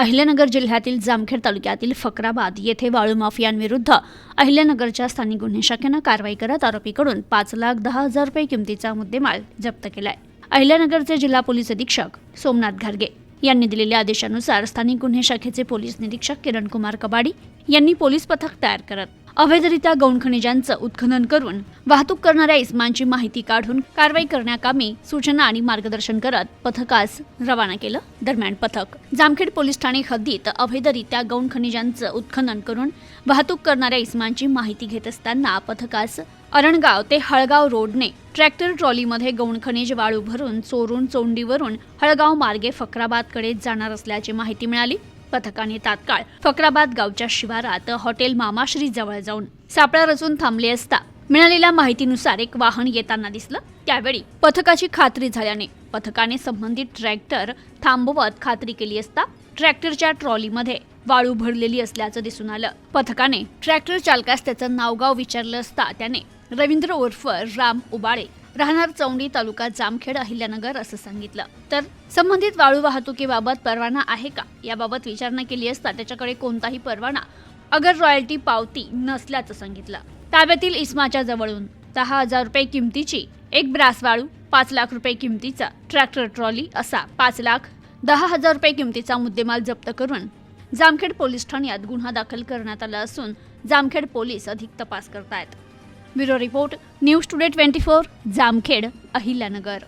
अहिल्यानगर जिल्ह्यातील जामखेड तालुक्यातील फकराबाद येथे वाळू माफियांविरुद्ध अहिल्यानगरच्या स्थानिक गुन्हे शाखेनं कारवाई करत आरोपीकडून 5,10,000 रुपये किमतीचा मुद्देमाल जप्त केलाय। अहिल्यानगरचे जिल्हा पोलीस अधीक्षक सोमनाथ घारगे यांनी दिलेल्या आदेशानुसार स्थानिक गुन्हे शाखेचे पोलीस निरीक्षक किरण कुमार कबाडी यांनी पोलीस पथक तयार करत अवैधरित्या गौण खनिजांचं उत्खनन करून वाहतूक करणाऱ्या इस्मांची माहिती काढून कारवाई करण्याकामी सूचना आणि मार्गदर्शन करत पथकास रवाना केलं। दरम्यान पथक जामखेड पोलीस ठाणे हद्दीत अवैधरित्या गौण खनिजांचं उत्खनन करून वाहतूक करणाऱ्या इस्मांची माहिती घेत असताना पथकास अरणगाव ते हळगाव रोडने ट्रॅक्टर ट्रॉलीमध्ये गौण खनिज वाळू भरून चोरून चोंडीवरून हळगाव मार्गे फकराबादकडे जाणार असल्याची माहिती मिळाली। पथकाने तात्काळ फकराबाद गावच्या शिवारात हॉटेल मामाश्री जवळ जाऊन सापळा रचून थांबले असता मिळालेल्या माहितीनुसार एक वाहन येताना दिसलं। त्यावेळी पथकाची खात्री झाल्याने पथकाने संबंधित ट्रॅक्टर थांबवत खात्री केली असता ट्रॅक्टरच्या ट्रॉलीमध्ये वाळू भरलेली असल्याचं दिसून आलं। पथकाने ट्रॅक्टर चालकास त्याचं नावगाव विचारलं असता त्याने रवींद्र उर्फ राम उबाळे राहणार चौंडी तालुका जामखेड अहिल्यानगर असं सांगितलं। तर संबंधित वाळू वाहतुकीबाबत परवाना आहे का याबाबत विचारणा केली असता त्याच्याकडे कोणताही परवाना अगर रॉयल्टी पावती नसल्याचं सांगितलं। ताब्यातील इस्माच्या जवळून 10,000 रुपये किमतीची एक ब्रास वाळू, 5 लाख रुपये किमतीचा ट्रॅक्टर ट्रॉली असा 5,10,000 रुपये किमतीचा मुद्देमाल जप्त करून जामखेड पोलीस ठाण्यात गुन्हा दाखल करण्यात आला असून जामखेड पोलीस अधिक तपास करतायत। Bureau report news today 24 Jamkhed Ahilyanagar.